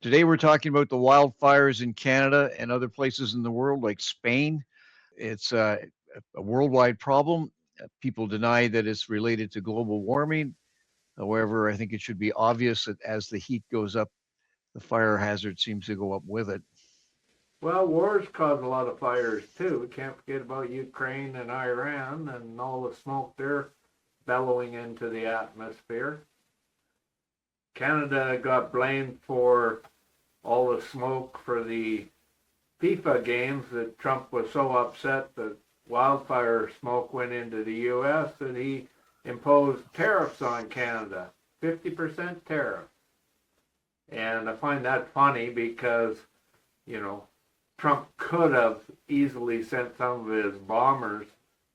Today we're talking about the wildfires in Canada and other places in the world like Spain. It's a worldwide problem. People deny that it's related to global warming. However, I think it should be obvious that as the heat goes up, the fire hazard seems to go up with it. Well, wars cause a lot of fires too. We can't forget about Ukraine and Iran and all the smoke they're bellowing into the atmosphere. Canada got blamed for all the smoke for the FIFA games that Trump was so upset that wildfire smoke went into the U.S. that he imposed tariffs on Canada, 50% tariff. And I find that funny because, you know, Trump could have easily sent some of his bombers,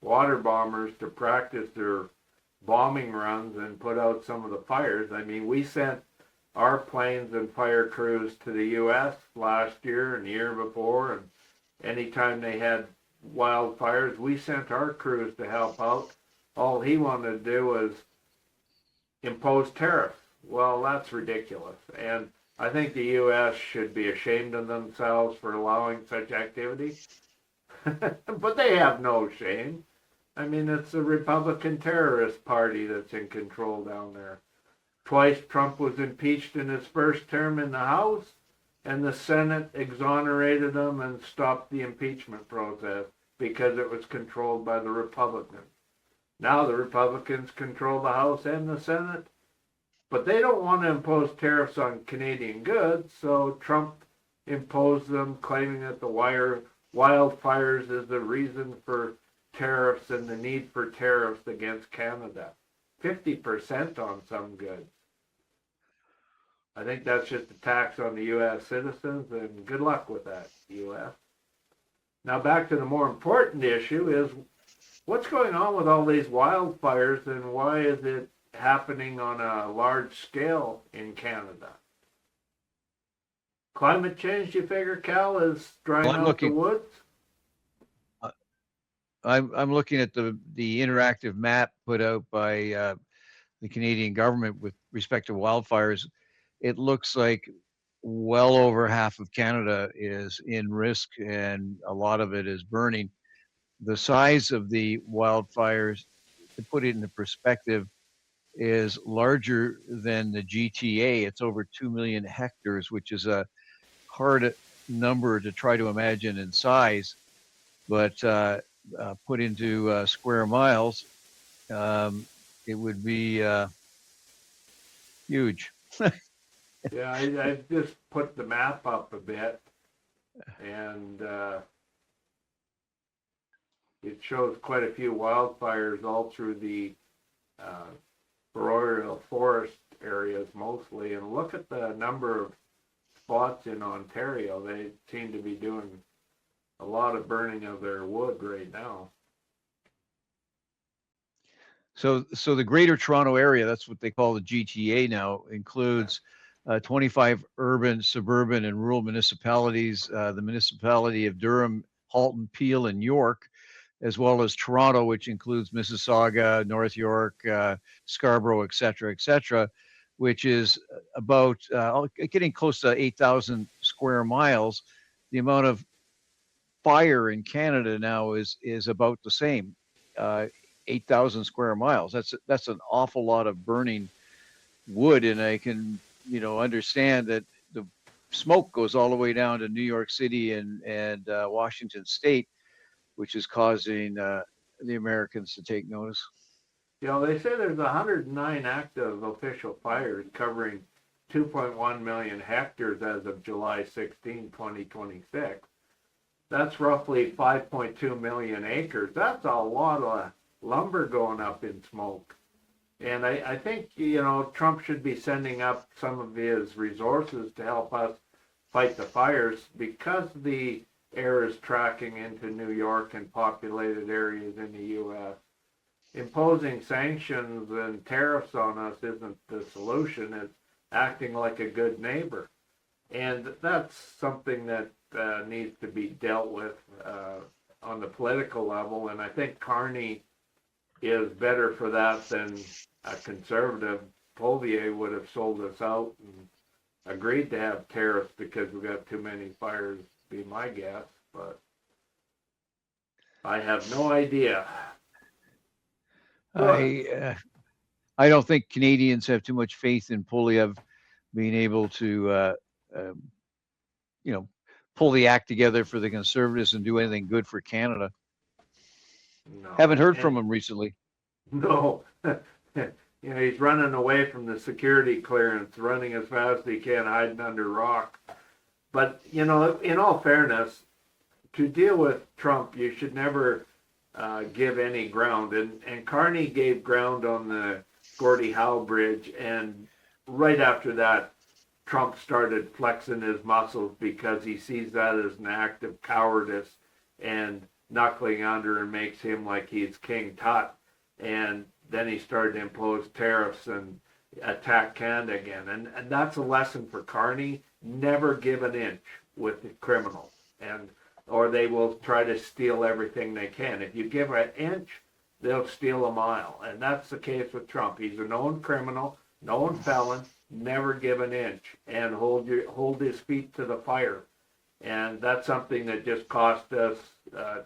water bombers, to practice their bombing runs and put out some of the fires. I mean, we sent our planes and fire crews to the U.S. last year and the year before, and anytime they had wildfires, we sent our crews to help out. All he wanted to do was impose tariffs. Well, that's ridiculous. And I think the U.S. should be ashamed of themselves for allowing such activity. But they have no shame. I mean, it's the Republican terrorist party that's in control down there. Twice Trump was impeached in his first term in the House, and the Senate exonerated him and stopped the impeachment process because it was controlled by the Republicans. Now the Republicans control the House and the Senate, but they don't want to impose tariffs on Canadian goods, so Trump imposed them, claiming that the wildfires is the reason for tariffs and the need for tariffs against Canada. 50% on some goods. I think that's just a tax on the U.S. citizens, and good luck with that, U.S. Now back to the more important issue is what's going on with all these wildfires and why is it happening on a large scale in Canada? Climate change, you figure, Cal, is drying out the woods? I'm looking at the interactive map put out by the Canadian government with respect to wildfires. It looks like well over half of Canada is in risk and a lot of it is burning. The size of the wildfires, to put it into perspective, is larger than the GTA. It's over 2 million hectares, which is a hard number to try to imagine in size, but put into square miles, it would be huge. Yeah, I just put the map up a bit, and it shows quite a few wildfires all through the boreal forest areas mostly. And look at the number of spots in Ontario. They seem to be doing a lot of burning of their wood right now. So the Greater Toronto Area, that's what they call the GTA now, includes 25 urban, suburban, and rural municipalities, the municipality of Durham, Halton, Peel, and York, as well as Toronto, which includes Mississauga, North York, Scarborough, et cetera, which is about getting close to 8,000 square miles. The amount of fire in Canada now is about the same, 8,000 square miles. That's an awful lot of burning wood, and I can understand that the smoke goes all the way down to New York City and Washington State, which is causing the Americans to take notice. They say there's 109 active official fires covering 2.1 million hectares as of July 16, 2026. That's roughly 5.2 million acres. That's a lot of lumber going up in smoke. And I think, Trump should be sending up some of his resources to help us fight the fires because the air is tracking into New York and populated areas in the U.S. Imposing sanctions and tariffs on us isn't the solution. It's acting like a good neighbor. And that's something that needs to be dealt with on the political level. And I think Carney is better for that than a conservative. Polvier would have sold us out and agreed to have tariffs because we got too many fires, be my guess, but I have no idea. I don't think Canadians have too much faith in Poilievre being able to, you know, pull the act together for the Conservatives and do anything good for Canada. No. Haven't heard from him recently. No. You know, he's running away from the security clearance, running as fast as he can, hiding under rock. But, you know, in all fairness, to deal with Trump, you should never give any ground. And Carney gave ground on the Gordie Howe Bridge, and right after that, Trump started flexing his muscles because he sees that as an act of cowardice and knuckling under and makes him like he's King Tut. And then he started to impose tariffs and attack Canada again. And that's a lesson for Carney. Never give an inch with the criminals, or they will try to steal everything they can. If you give an inch, they'll steal a mile. And that's the case with Trump. He's a known criminal, known felon. Never give an inch and hold his feet to the fire. And that's something that just cost us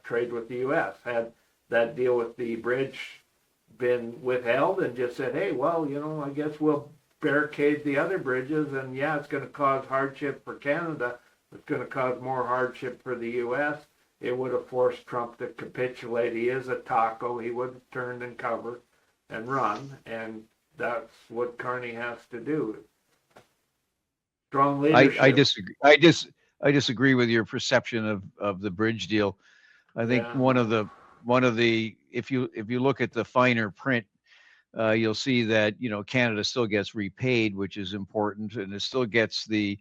trade with the U.S. Had that deal with the bridge been withheld and just said, hey, well, you know, I guess we'll barricade the other bridges, and yeah, it's going to cause hardship for Canada. It's going to cause more hardship for the U.S. It would have forced Trump to capitulate. He is a taco. He would have turned and covered and run, and that's what Carney has to do. Strong leadership. I disagree. I disagree with your perception of the bridge deal. I think one of the if you look at the finer print, you'll see that, you know, Canada still gets repaid, which is important, and it still gets the,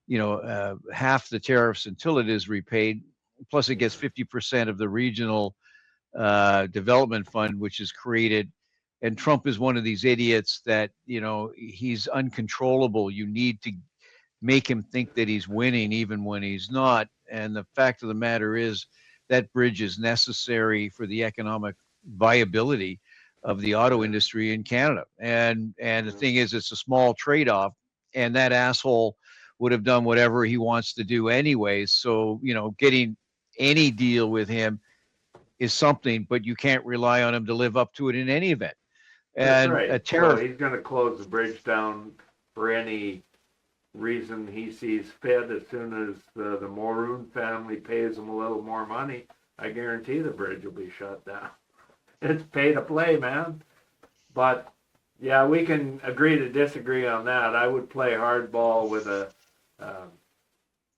you know, half the tariffs until it is repaid. Plus, it gets 50% of the regional development fund, which is created. And Trump is one of these idiots that, you know, he's uncontrollable. You need to make him think that he's winning even when he's not. And the fact of the matter is that bridge is necessary for the economic viability of the auto industry in Canada. And the thing is, it's a small trade-off, and that asshole would have done whatever he wants to do anyways. So, you know, getting any deal with him is something, but you can't rely on him to live up to it in any event. That's And right. a tariff. So he's going to close the bridge down for any reason he sees fit. As soon as the Maroon family pays him a little more money, I guarantee the bridge will be shut down. It's pay to play, man. But yeah, we can agree to disagree on that. I would play hardball with a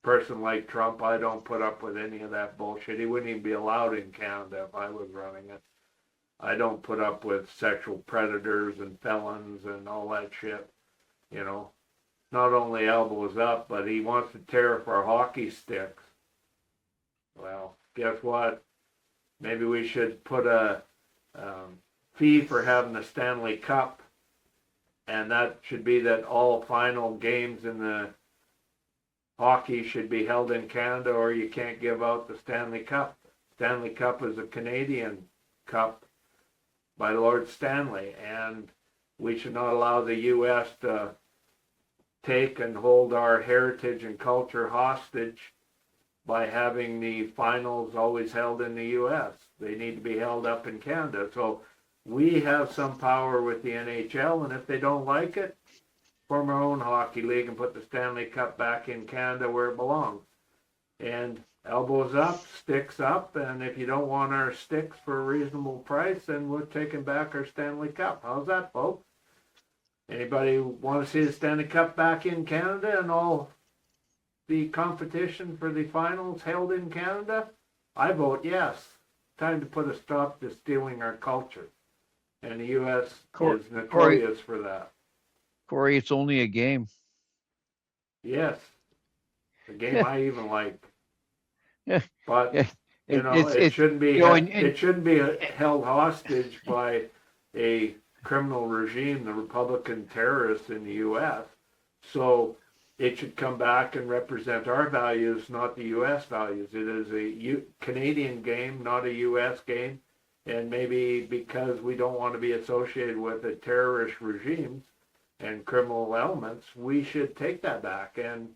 person like Trump. I don't put up with any of that bullshit. He wouldn't even be allowed in Canada if I was running it. I don't put up with sexual predators and felons and all that shit. You know, not only elbows up, but he wants to tariff our hockey sticks. Well, guess what? Maybe we should put a fee for having the Stanley Cup, and that should be that all final games in the hockey should be held in Canada, or you can't give out the Stanley Cup. Stanley Cup is a Canadian cup by Lord Stanley, and we should not allow the U.S. to take and hold our heritage and culture hostage by having the finals always held in the U.S. They need to be held up in Canada. So we have some power with the NHL, and if they don't like it, form our own hockey league and put the Stanley Cup back in Canada where it belongs. And elbows up, sticks up, and if you don't want our sticks for a reasonable price, then we're taking back our Stanley Cup. How's that, folks? Anybody want to see the Stanley Cup back in Canada and all the competition for the finals held in Canada? I vote yes. Time to put a stop to stealing our culture. And the U.S. is notorious for that. Cory, it's only a game. Yes. A game I even like. Yeah. But Yeah. you know, it shouldn't be it shouldn't be held hostage by a criminal regime, the Republican terrorists in the U.S. So it should come back and represent our values, not the U.S. values. It is a Canadian game, not a U.S. game. And maybe because we don't want to be associated with the terrorist regimes, and criminal elements, we should take that back. And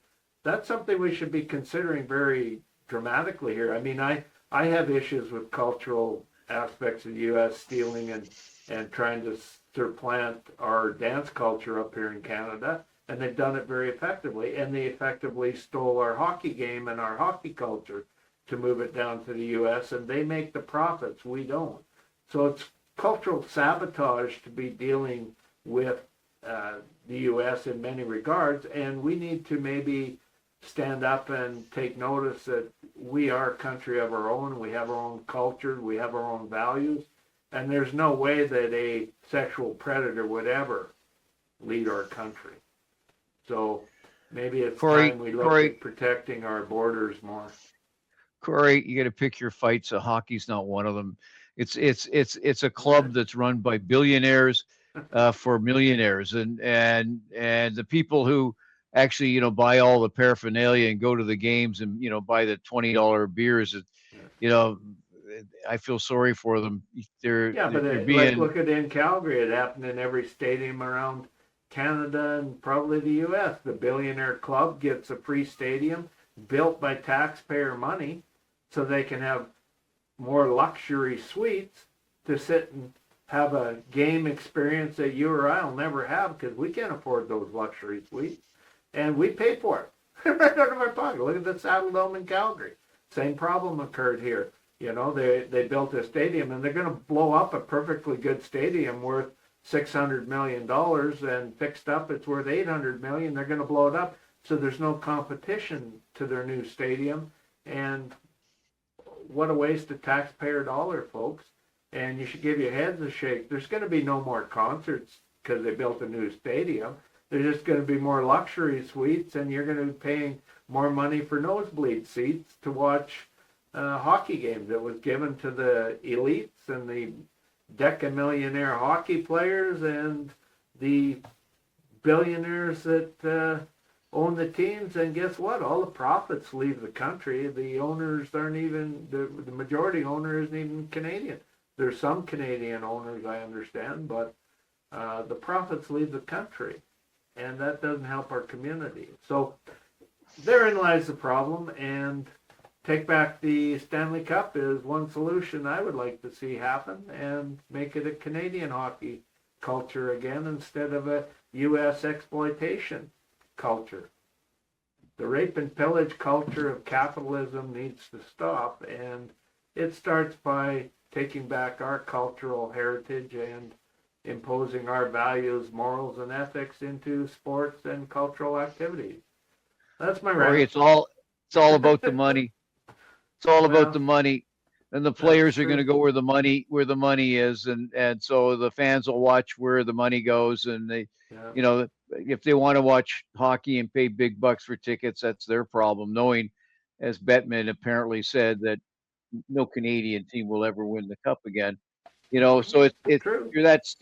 that's something we should be considering very dramatically here. I mean, I have issues with cultural aspects of the U.S. stealing and trying to supplant our dance culture up here in Canada, and they've done it very effectively. And they effectively stole our hockey game and our hockey culture to move it down to the U.S., and they make the profits, we don't. So it's cultural sabotage to be dealing with the U.S. in many regards, and we need to maybe stand up and take notice that we are a country of our own, we have our own culture, we have our own values, and there's no way that a sexual predator would ever lead our country. So maybe it's time we look at protecting our borders more. Cory, you got to pick your fights. Hockey's not one of them. It's a club that's run by billionaires for millionaires, and the people who actually buy all the paraphernalia and go to the games and buy the $20 beers. I feel sorry for them. They're being... like look at in Calgary. It happened in every stadium around Canada and probably the U.S. The billionaire club gets a free stadium built by taxpayer money, so they can have more luxury suites to sit and have a game experience that you or I will never have because we can't afford those luxury suites. And we pay for it right out of our pocket. Look at the Saddle Dome in Calgary. Same problem occurred here. They built a stadium, and they're going to blow up a perfectly good stadium worth $600 million, and fixed up it's worth $800 million. They're going to blow it up. So there's no competition to their new stadium. And what a waste of taxpayer dollar, folks. And you should give your heads a shake. There's going to be no more concerts because they built a new stadium. There's just going to be more luxury suites, and you're going to be paying more money for nosebleed seats to watch hockey games that was given to the elites and the decamillionaire hockey players and the billionaires that own the teams. And guess what? All the profits leave the country. The owners aren't even, the majority owner isn't even Canadian. There's some Canadian owners, I understand, but the profits leave the country. And that doesn't help our community. So therein lies the problem, and take back the Stanley Cup is one solution I would like to see happen, and make it a Canadian hockey culture again instead of a U.S. exploitation culture. The rape and pillage culture of capitalism needs to stop, and it starts by taking back our cultural heritage and imposing our values, morals, and ethics into sports and cultural activities. That's my Cory, it's all about the money. It's all about the money, and the players are going to go where the money is, and so the fans will watch where the money goes, and they, if they want to watch hockey and pay big bucks for tickets, that's their problem. Knowing, as Bettman apparently said, that no Canadian team will ever win the cup again. So it's true. That's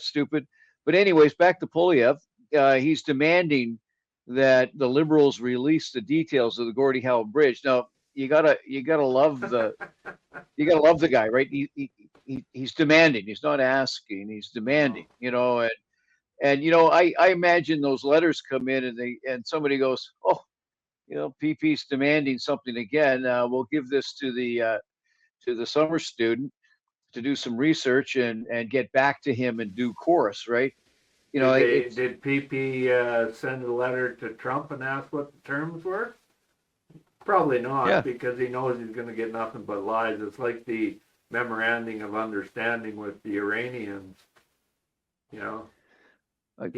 stupid. But anyways, back to Poilievre. He's demanding that the Liberals release the details of the Gordie Howe Bridge. Now you gotta love the guy, right? He's demanding. He's not asking. He's demanding. And I imagine those letters come in and somebody goes, oh, PP's demanding something again. We'll give this to the summer student to do some research and get back to him in due course, right? Did PP send a letter to Trump and ask what the terms were? Probably not, because he knows he's going to get nothing but lies. It's like the memorandum of understanding with the Iranians. He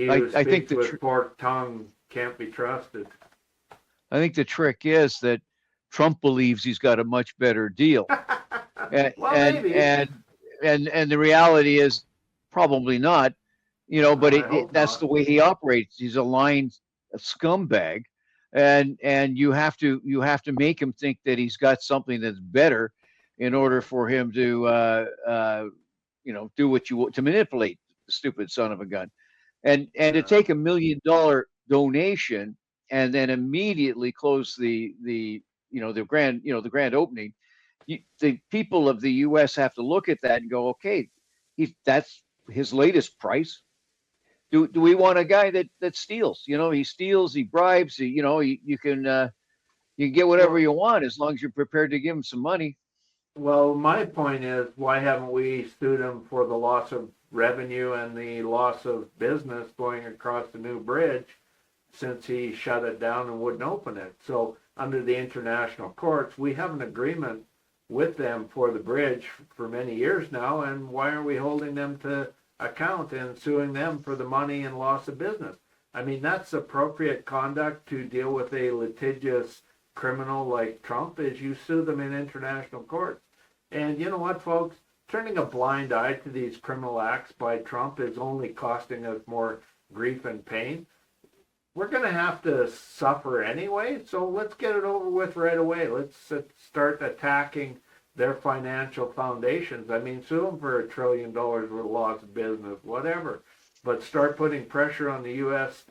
who speaks with forked tongue can't be trusted. I think the trick is that Trump believes he's got a much better deal. And the reality is probably not, but that's the way he operates. He's a lying scumbag, and you have to make him think that he's got something that's better in order for him to do what you want, to manipulate the stupid son of a gun, and to take $1 million donation and then immediately close the grand opening. The people of the U.S. have to look at that and go, okay, that's his latest price. do we want a guy that steals? He steals, he bribes, you can get whatever you want as long as you're prepared to give him some money. Well, my point is, why haven't we sued him for the loss of revenue and the loss of business going across the new bridge since he shut it down and wouldn't open it? So under the international courts, we have an agreement with them for the bridge for many years now, and why are we holding them to account and suing them for the money and loss of business? I mean, that's appropriate conduct to deal with a litigious criminal like Trump, is you sue them in international courts. And you know what, folks? Turning a blind eye to these criminal acts by Trump is only costing us more grief and pain. We're going to have to suffer anyway, so let's get it over with right away. Let's start attacking their financial foundations. I mean, sue them for $1 trillion worth of loss of business, whatever. But start putting pressure on the U.S.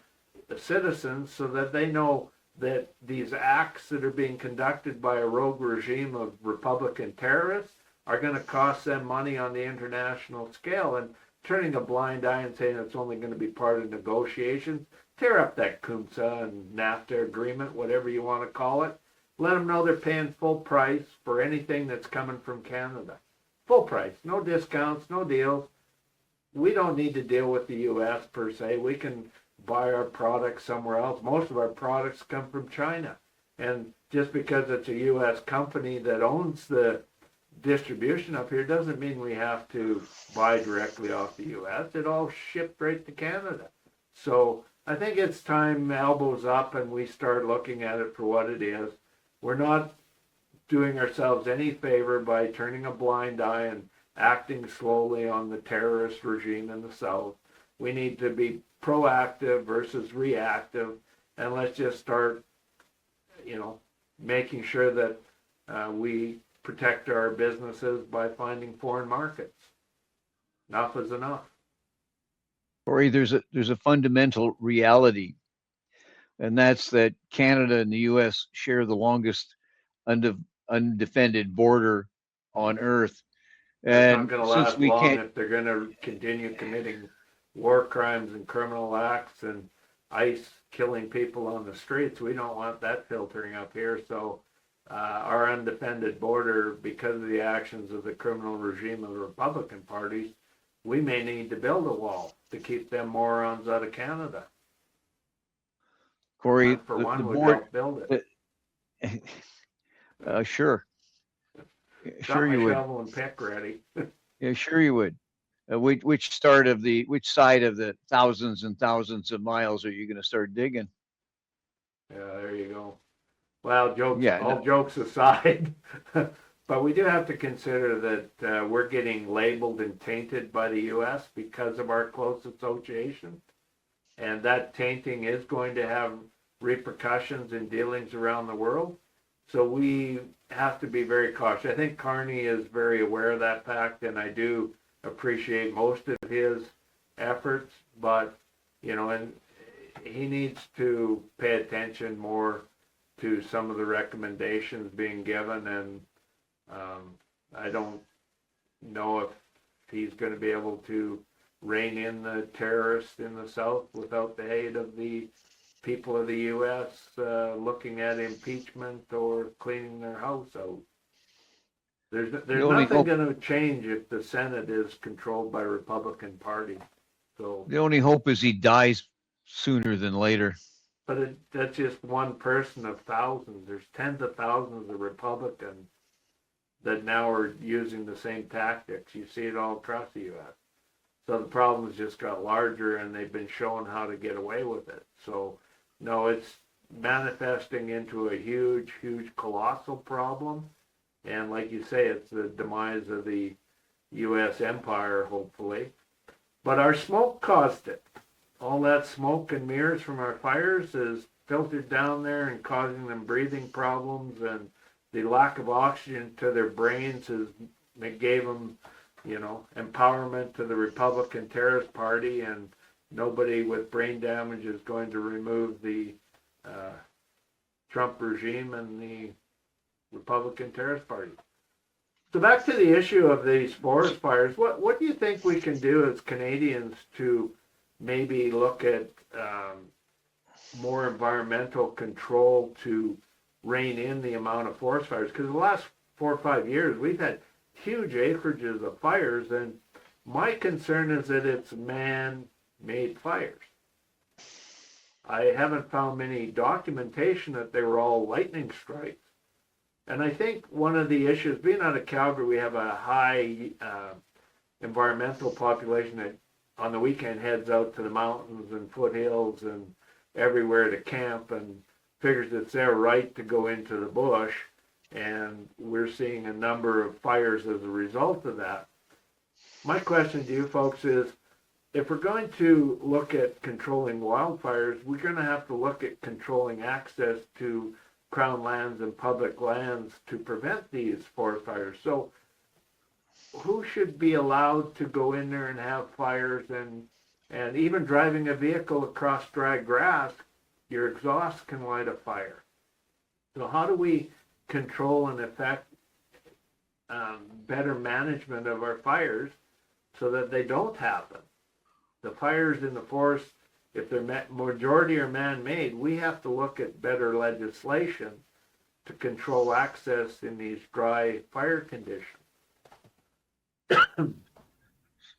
citizens so that they know that these acts that are being conducted by a rogue regime of Republican terrorists are going to cost them money on the international scale. And turning a blind eye and saying it's only going to be part of negotiations, tear up that CUMSA and NAFTA agreement, whatever you want to call it. Let them know they're paying full price for anything that's coming from Canada. Full price, no discounts, no deals. We don't need to deal with the U.S. per se. We can buy our products somewhere else. Most of our products come from China. And just because it's a U.S. company that owns the distribution up here doesn't mean we have to buy directly off the U.S. It all shipped right to Canada. So I think it's time elbows up and we start looking at it for what it is. We're not doing ourselves any favor by turning a blind eye and acting slowly on the terrorist regime in the South. We need to be proactive versus reactive, and let's just start, making sure that we protect our businesses by finding foreign markets. Enough is enough. Cory, there's a fundamental reality, and that's that Canada and the U.S. share the longest undefended border on Earth. And it's not going to last long if they're going to continue committing war crimes and criminal acts and ICE killing people on the streets. We don't want that filtering up here. So our undefended border, because of the actions of the criminal regime of the Republican parties, we may need to build a wall to keep them morons out of Canada. Cory, for one, would help build it. Sure. Sure you would. Shovel and pick ready. Yeah, sure you would. Which side of the thousands and thousands of miles are you going to start digging? Yeah, there you go. Well, jokes aside, but we do have to consider that we're getting labeled and tainted by the U.S. because of our close association. And that tainting is going to have repercussions in dealings around the world. So we have to be very cautious. I think Carney is very aware of that fact, and I do appreciate most of his efforts, but, and he needs to pay attention more to some of the recommendations being given, and I don't know if he's going to be able to rein in the terrorists in the South without the aid of the people of the U.S. Looking at impeachment or cleaning their house out. There's nothing going to change if the Senate is controlled by Republican Party. So the only hope is he dies sooner than later. But that's just one person of thousands. There's tens of thousands of Republicans that now are using the same tactics. You see it all across the U.S. So the problem's just got larger, and they've been shown how to get away with it. So, no, it's manifesting into a huge, huge, colossal problem. And like you say, it's the demise of the U.S. empire, hopefully. But our smoke caused it. All that smoke and mirrors from our fires is filtered down there and causing them breathing problems, and the lack of oxygen to their brains gave them, empowerment to the Republican terrorist party, and nobody with brain damage is going to remove the Trump regime and the Republican terrorist party. So back to the issue of these forest fires, what do you think we can do as Canadians to maybe look at more environmental control to rein in the amount of forest fires. Because the last 4 or 5 years, we've had huge acreages of fires, and my concern is that it's man-made fires. I haven't found many documentation that they were all lightning strikes. And I think one of the issues, being out of Calgary, we have a high environmental population that on the weekend heads out to the mountains and foothills and everywhere to camp and figures it's their right to go into the bush. And we're seeing a number of fires as a result of that. My question to you folks is, if we're going to look at controlling wildfires, we're going to have to look at controlling access to Crown lands and public lands to prevent these forest fires. So who should be allowed to go in there and have fires, and even driving a vehicle across dry grass, your exhaust can light a fire. So how do we control and affect better management of our fires so that they don't happen? The fires in the forest, if they're majority are man-made, we have to look at better legislation to control access in these dry fire conditions.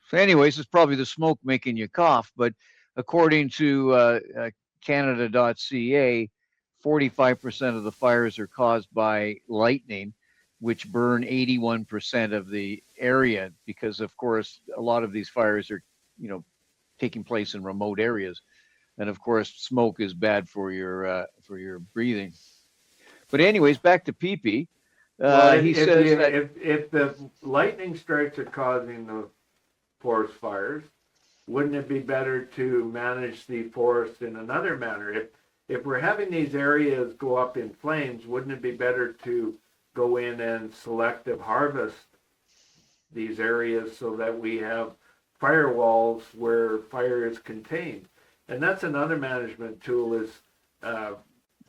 So anyways, it's probably the smoke making you cough, but according to Canada.ca, 45% of the fires are caused by lightning, which burn 81% of the area, because of course a lot of these fires are, taking place in remote areas, and of course smoke is bad for your breathing. But anyways, back to Pee-Pee. He says that if the lightning strikes are causing the forest fires, wouldn't it be better to manage the forest in another manner? If we're having these areas go up in flames, wouldn't it be better to go in and selective harvest these areas so that we have firewalls where fire is contained? And that's another management tool, is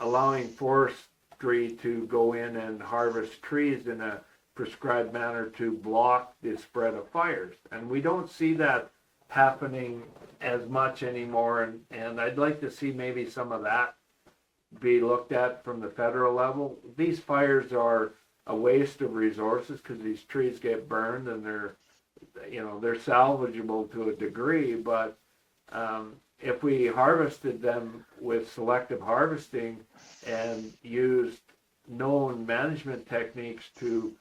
allowing forestry to go in and harvest trees in a prescribed manner to block the spread of fires. And we don't see that happening as much anymore, and I'd like to see maybe some of that be looked at from the federal level. These fires are a waste of resources because these trees get burned and they're salvageable to a degree, but if we harvested them with selective harvesting and used known management techniques to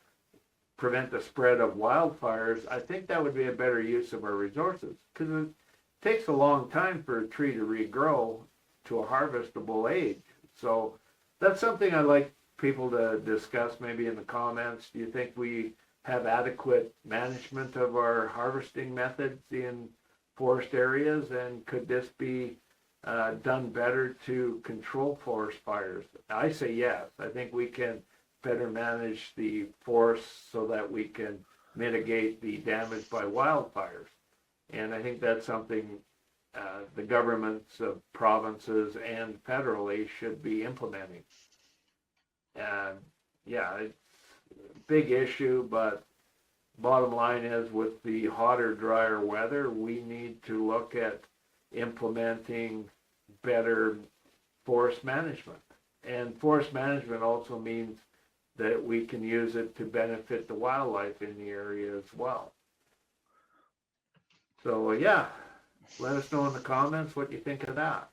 prevent the spread of wildfires, I think that would be a better use of our resources, because it takes a long time for a tree to regrow to a harvestable age. So that's something I'd like people to discuss maybe in the comments. Do you think we have adequate management of our harvesting methods in forest areas, and could this be done better to control forest fires? I say yes. I think we can better manage the forests so that we can mitigate the damage by wildfires. And I think that's something the governments of provinces and federally should be implementing. Yeah, it's a big issue, but bottom line is, with the hotter, drier weather, we need to look at implementing better forest management. And forest management also means that we can use it to benefit the wildlife in the area as well. So yeah, let us know in the comments what you think of that.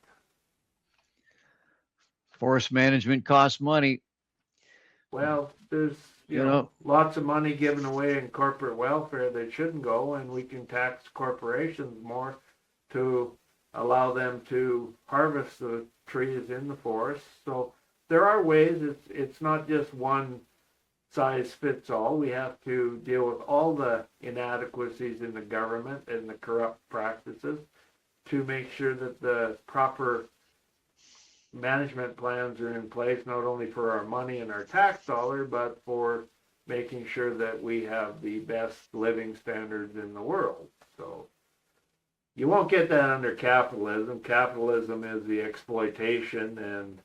forest management costs money. Well, there's lots of money given away in corporate welfare that shouldn't go, and we can tax corporations more to allow them to harvest the trees in the forest. So there are ways. It's not just one size fits all. We have to deal with all the inadequacies in the government and the corrupt practices to make sure that the proper management plans are in place, not only for our money and our tax dollar, but for making sure that we have the best living standards in the world. So you won't get that under capitalism. Capitalism is the exploitation, and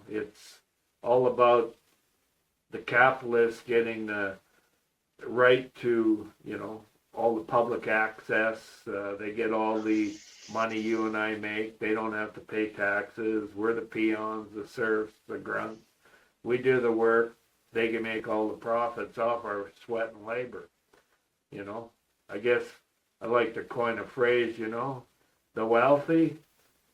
it's all about the capitalists getting the right to all the public access. They get all the money you and I make. They don't have to pay taxes. We're the peons, the serfs, the grunts. We do the work. They can make all the profits off our sweat and labor. You know, I guess I like to coin a phrase, you know, the wealthy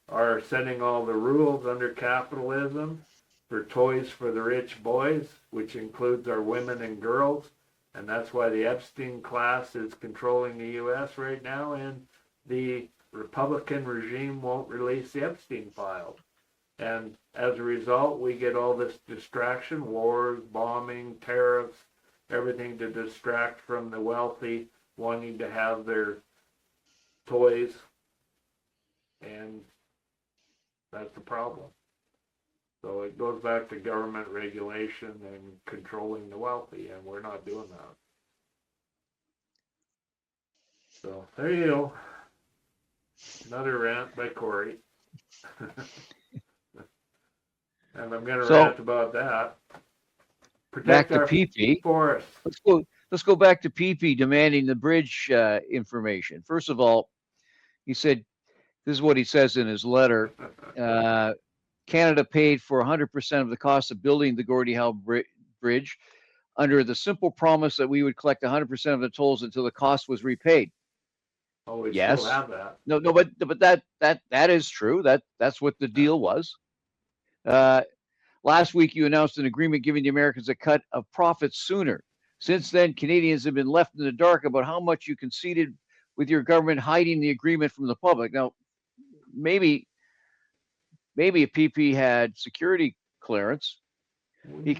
are setting all the rules under capitalism for toys for the rich boys, which includes our women and girls. And that's why the Epstein class is controlling the U.S. right now, and the Republican regime won't release the Epstein files. And as a result, we get all this distraction, wars, bombing, tariffs, everything to distract from the wealthy wanting to have their toys. And that's the problem. So it goes back to government regulation and controlling the wealthy, and we're not doing that. So there you go. Another rant by Cory. And I'm going to rant about that. Protect back to our PP. forests. Let's go back to PP demanding the bridge information. First of all, he said, this is what he says in his letter. Canada paid for 100% of the cost of building the Gordie Howe Bridge under the simple promise that we would collect 100% of the tolls until the cost was repaid. Oh, we Yes. still have that. No, but that is true. That's what the deal was. Last week, you announced an agreement giving the Americans a cut of profits sooner. Since then, Canadians have been left in the dark about how much you conceded, with your government hiding the agreement from the public. Now, maybe if PP had security clearance, he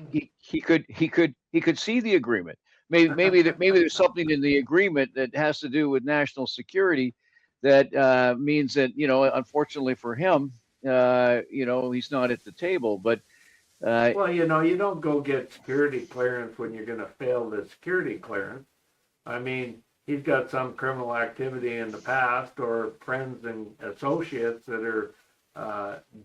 could see the agreement. Maybe there's something in the agreement that has to do with national security that means that, you know, unfortunately for him, you know, he's not at the table. But well, you know, you don't go get security clearance when you're going to fail the security clearance. I mean, he's got some criminal activity in the past, or friends and associates that are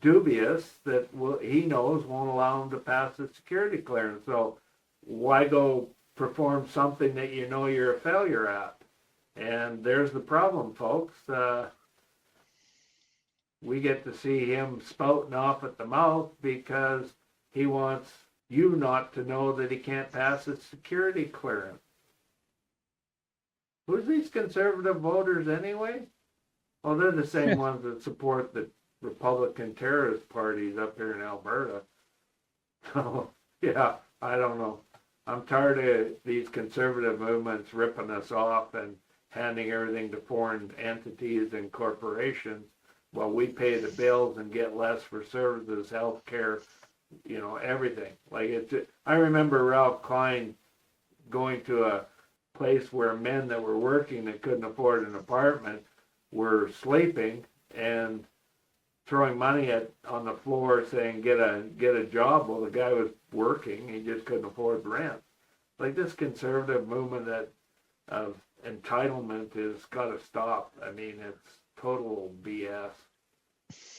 dubious that he knows won't allow him to pass the security clearance. So why go perform something that you know you're a failure at? And there's the problem, folks. We get to see him spouting off at the mouth because he wants you not to know that he can't pass a security clearance. Who's these conservative voters anyway? Well, they're the same ones that support the Republican terrorist parties up here in Alberta. So, yeah, I don't know. I'm tired of these conservative movements ripping us off and handing everything to foreign entities and corporations while we pay the bills and get less for services, health care, you know, everything. Like I remember Ralph Klein going to a place where men that were working that couldn't afford an apartment were sleeping and throwing money on the floor saying get a job. Well, the guy was working, he just couldn't afford rent. Like, this conservative movement of entitlement has got to stop. I mean, it's total BS.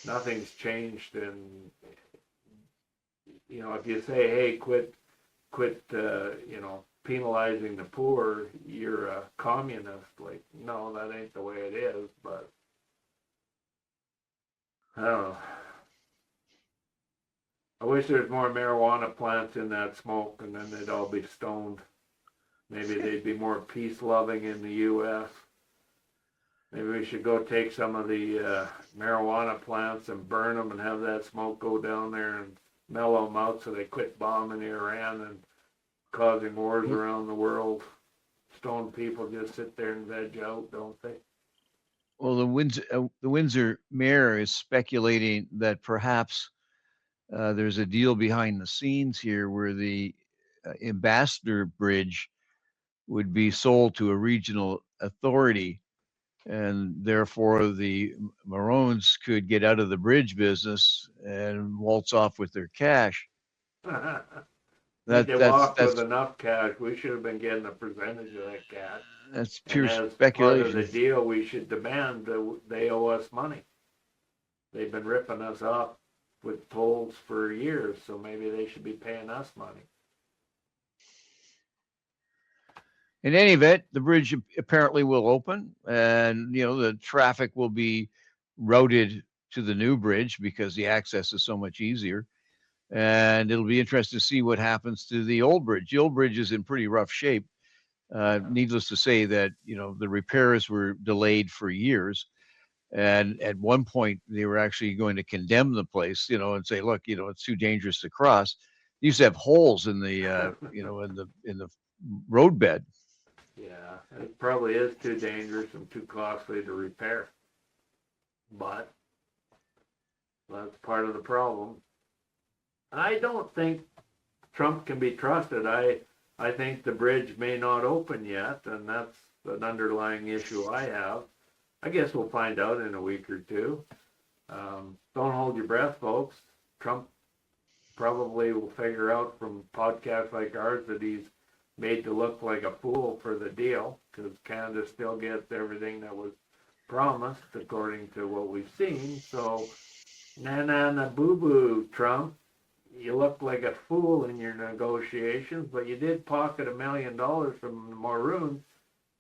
Nothing's changed, and you know, if you say, hey, quit you know, penalizing the poor, you're a communist. Like, no, that ain't the way it is. But I don't know. I wish there's more marijuana plants in that smoke, and then they'd all be stoned. Maybe they'd be more peace-loving in the U.S. Maybe we should go take some of the marijuana plants and burn them and have that smoke go down there and mellow them out so they quit bombing Iran and causing wars around the world. Stone people just sit there and veg out, don't they? Well, the Windsor mayor is speculating that perhaps there's a deal behind the scenes here where the Ambassador Bridge would be sold to a regional authority, and therefore the Maroons could get out of the bridge business and waltz off with their cash. They walked with enough cash. We should have been getting a percentage of that cash. That's pure and as speculation. Part of the deal, we should demand that they owe us money. They've been ripping us off with tolls for years, so maybe they should be paying us money. in any event, the bridge apparently will open, and the traffic will be routed to the new bridge because the access is so much easier. And it'll be interesting to see what happens to the old bridge. The old bridge is in pretty rough shape. Needless to say that the repairs were delayed for years, and at one point they were actually going to condemn the place, and say, look, it's too dangerous to cross. They used to have holes in the in the roadbed. Yeah, it probably is too dangerous and too costly to repair. But that's part of the problem. I don't think Trump can be trusted. I think the bridge may not open yet, and that's an underlying issue I have. I guess we'll find out in a week or two. Don't hold your breath, folks. Trump probably will figure out from podcasts like ours that he's made to look like a fool for the deal, because Canada still gets everything that was promised according to what we've seen. So, na boo-boo, Trump. You look like a fool in your negotiations, but you did pocket $1 million from the Maroons,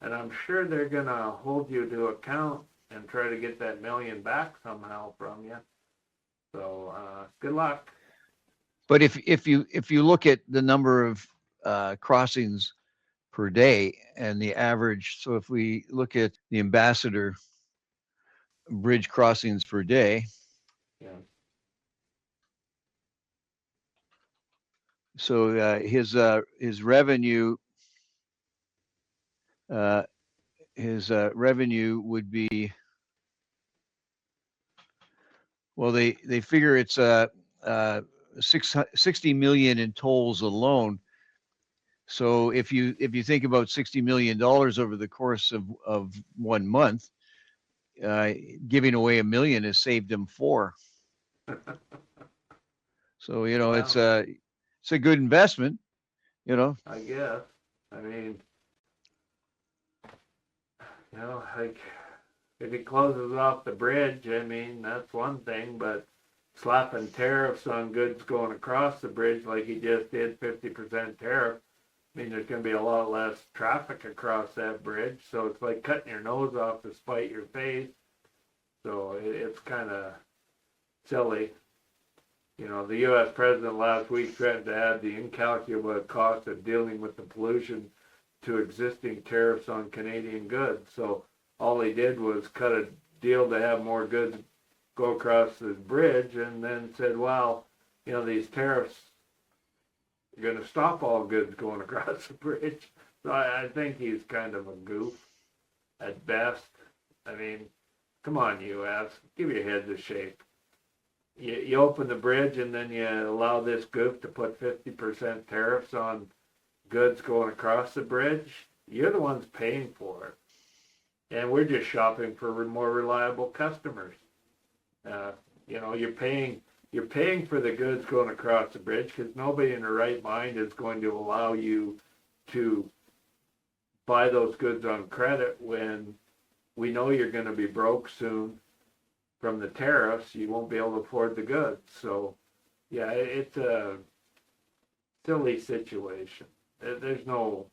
and I'm sure they're going to hold you to account and try to get that $1 million back somehow from you. So good luck. But if you look at the number of crossings per day and the average, so if we look at the Ambassador Bridge crossings per day, yeah. So his revenue would be, well, they figure it's 60 million in tolls alone. So if you think about $60 million over the course of 1 month, giving away $1 million has saved him $4 million. So Wow. it's a good investment, I guess. I mean, like if he closes off the bridge, I mean, that's one thing, but slapping tariffs on goods going across the bridge like he just did, 50% tariff, I mean, there's going to be a lot less traffic across that bridge. So it's like cutting your nose off to spite your face. So it's kind of silly. The U.S. president last week threatened to add the incalculable cost of dealing with the pollution to existing tariffs on Canadian goods. So all he did was cut a deal to have more goods go across the bridge, and then said, well, these tariffs are going to stop all goods going across the bridge. So I think he's kind of a goof at best. I mean, come on, U.S., give your heads a shake. You open the bridge and then you allow this goof to put 50% tariffs on goods going across the bridge. You're the ones paying for it. And we're just shopping for more reliable customers. You're paying for the goods going across the bridge because nobody in their right mind is going to allow you to buy those goods on credit when we know you're going to be broke soon. From the tariffs, you won't be able to afford the goods. So, yeah, it's a silly situation. There's no,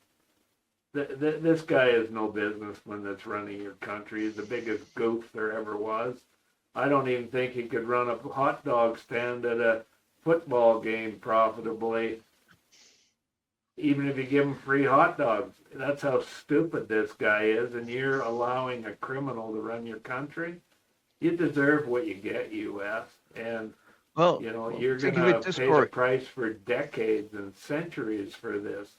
this guy is no businessman that's running your country. He's the biggest goof there ever was. I don't even think he could run a hot dog stand at a football game profitably, even if you give him free hot dogs. That's how stupid this guy is, and you're allowing a criminal to run your country. You deserve what you get, U.S. And, you're going to pay the price for decades and centuries for this.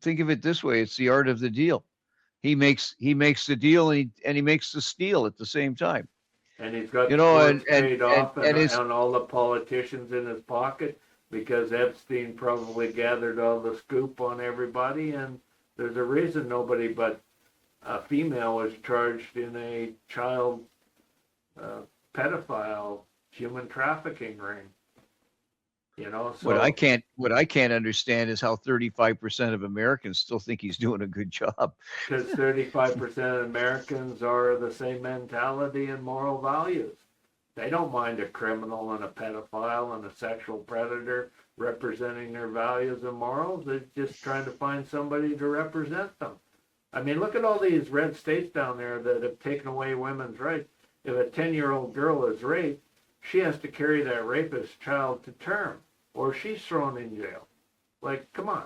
Think of it this way. It's the art of the deal. He makes the deal and he makes the steal at the same time. And he's got the trade off and all the politicians in his pocket because Epstein probably gathered all the scoop on everybody. And there's a reason nobody but a female was charged in a child pedophile human trafficking ring. So what I can't understand is how 35% of Americans still think he's doing a good job. Because 35% of Americans are the same mentality and moral values. They don't mind a criminal and a pedophile and a sexual predator representing their values and morals. They're just trying to find somebody to represent them. I mean, look at all these red states down there that have taken away women's rights. If a 10-year-old girl is raped, she has to carry that rapist child to term, or she's thrown in jail. Like, come on.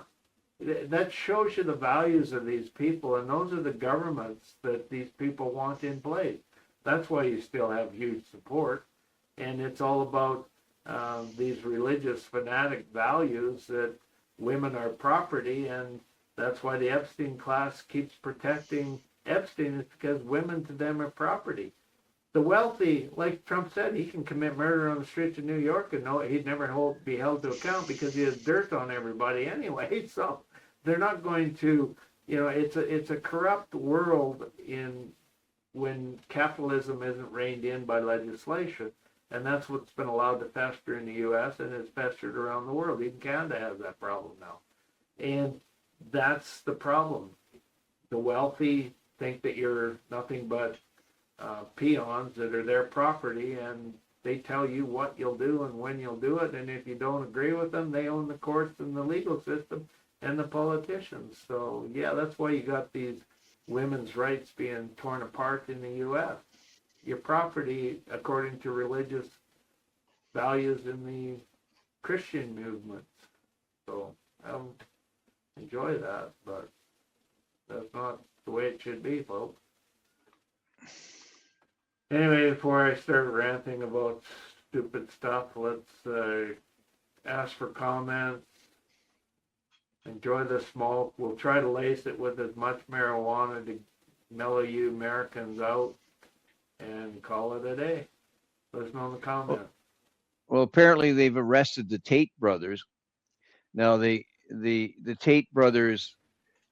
That shows you the values of these people, and those are the governments that these people want in place. That's why you still have huge support, and it's all about these religious fanatic values that women are property, and that's why the Epstein class keeps protecting Epstein, is because women to them are property. The wealthy, like Trump said, he can commit murder on the streets of New York and know he'd never be held to account because he has dirt on everybody anyway. So they're not going to, it's a corrupt world when capitalism isn't reined in by legislation. And that's what's been allowed to fester in the U.S. and it's festered around the world. Even Canada has that problem now. And that's the problem. The wealthy think that you're nothing but peons that are their property, and they tell you what you'll do and when you'll do it. And if you don't agree with them, they own the courts and the legal system and the politicians. So, yeah, that's why you got these women's rights being torn apart in the U.S. Your property, according to religious values in the Christian movements. So I don't enjoy that, but that's not the way it should be, folks. Anyway, before I start ranting about stupid stuff, let's ask for comments. Enjoy the smoke. We'll try to lace it with as much marijuana to mellow you Americans out and call it a day. Let us know in the comments. Well, apparently they've arrested the Tate brothers. Now the Tate brothers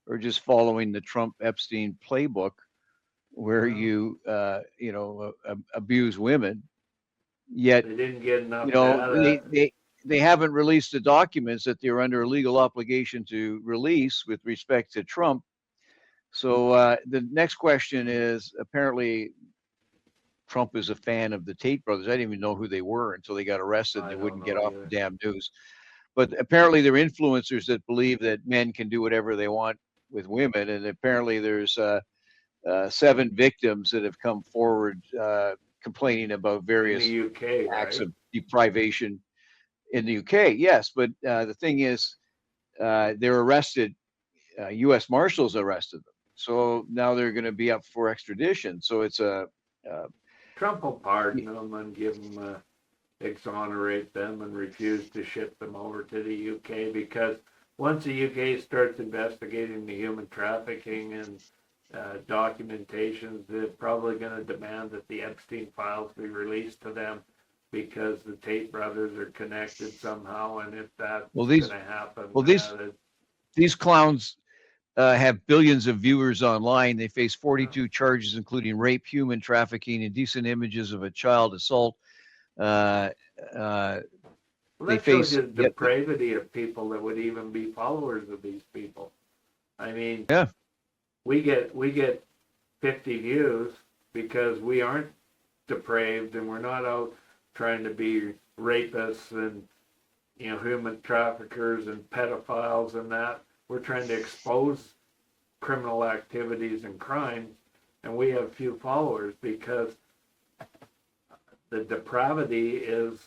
are just following the Trump Epstein playbook, where you abuse women. Yet they didn't get enough data. They haven't released the documents that they're under a legal obligation to release with respect to Trump. So the next question is, apparently Trump is a fan of the Tate brothers. I didn't even know who they were until they got arrested and they wouldn't get off the damn news. But apparently they're influencers that believe that men can do whatever they want with women. And apparently there's 7 victims that have come forward complaining about various in the UK, acts right? of deprivation in the UK. Yes, but the thing is, they're arrested. U.S. Marshals arrested them. So now they're going to be up for extradition. So it's a Trump will pardon them and give them, exonerate them and refuse to ship them over to the UK, because once the UK starts investigating the human trafficking and documentations, they're probably going to demand that the Epstein files be released to them because the Tate brothers are connected somehow. And if that's going to happen, these clowns have billions of viewers online. They face 42 charges, including rape, human trafficking, indecent images of a child assault. Well, that shows you the depravity of people that would even be followers of these people. I mean, yeah, we get 50 views because we aren't depraved and we're not out trying to be rapists and human traffickers and pedophiles and that. We're trying to expose criminal activities and crimes, and we have few followers because the depravity is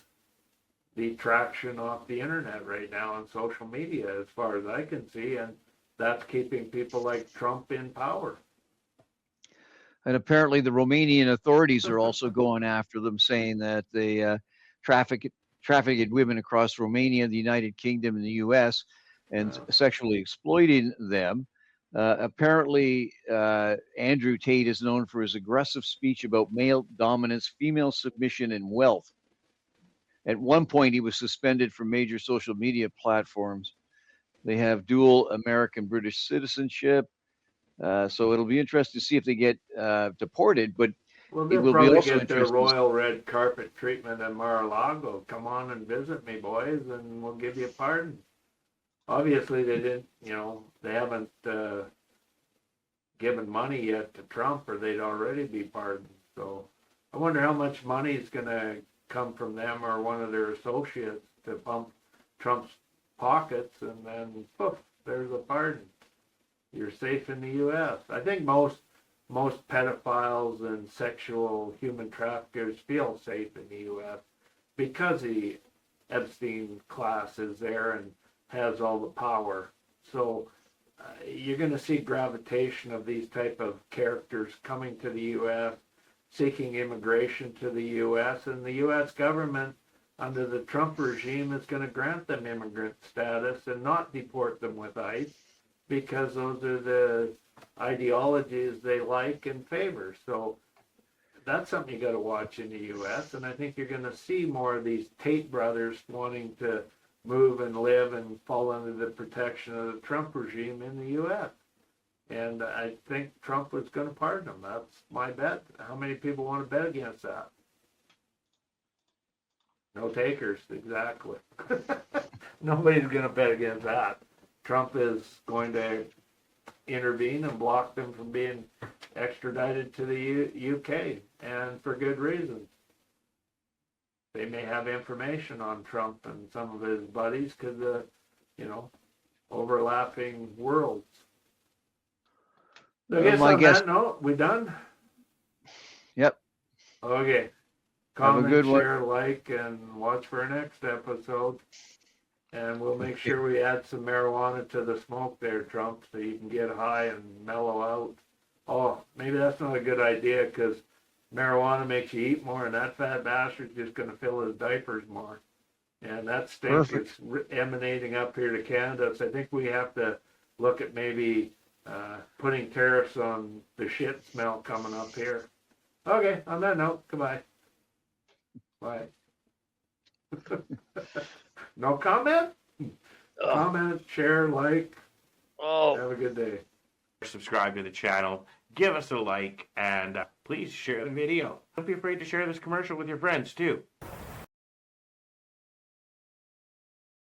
the traction off the internet right now on social media, as far as I can see, and that's keeping people like Trump in power. And apparently the Romanian authorities are also going after them, saying that they trafficked women across Romania, the United Kingdom, and the U.S., and sexually exploiting them. Apparently, Andrew Tate is known for his aggressive speech about male dominance, female submission, and wealth. At one point, he was suspended from major social media platforms. They have dual American-British citizenship. So it'll be interesting to see if they get deported. But they'll probably get their royal red carpet treatment in Mar-a-Lago. Come on and visit me, boys, and we'll give you a pardon. Obviously, they didn't, they haven't given money yet to Trump, or they'd already be pardoned. So I wonder how much money is going to come from them or one of their associates to pump Trump's pockets, and then poof, there's a pardon. You're safe in the U.S. I think most pedophiles and sexual human traffickers feel safe in the U.S. because the Epstein class is there and has all the power. So you're going to see gravitation of these type of characters coming to the U.S., seeking immigration to the U.S., and the U.S. government under the Trump regime is going to grant them immigrant status and not deport them with ICE, because those are the ideologies they like and favor. So that's something you got to watch in the U.S., and I think you're going to see more of these Tate brothers wanting to move and live and fall under the protection of the Trump regime in the U.S. And I think Trump was going to pardon them. That's my bet. How many people want to bet against that? No takers, exactly. Nobody's going to bet against that. Trump is going to intervene and block them from being extradited to the UK, and for good reason. They may have information on Trump and some of his buddies because of, overlapping worlds. So I guess on that note, we done? Yep. Okay. Comment, share, like, and watch for our next episode. And we'll make sure we add some marijuana to the smoke there, Trump, so you can get high and mellow out. Oh, maybe that's not a good idea, because marijuana makes you eat more, and that fat bastard's just going to fill his diapers more. And that stink is emanating up here to Canada, so I think we have to look at maybe putting tariffs on the shit smell coming up here. Okay, on that note, goodbye. Bye. No comment? Comment, share, like. Have a good day. Subscribe to the channel, give us a like, and please share the video. Don't be afraid to share this commercial with your friends too.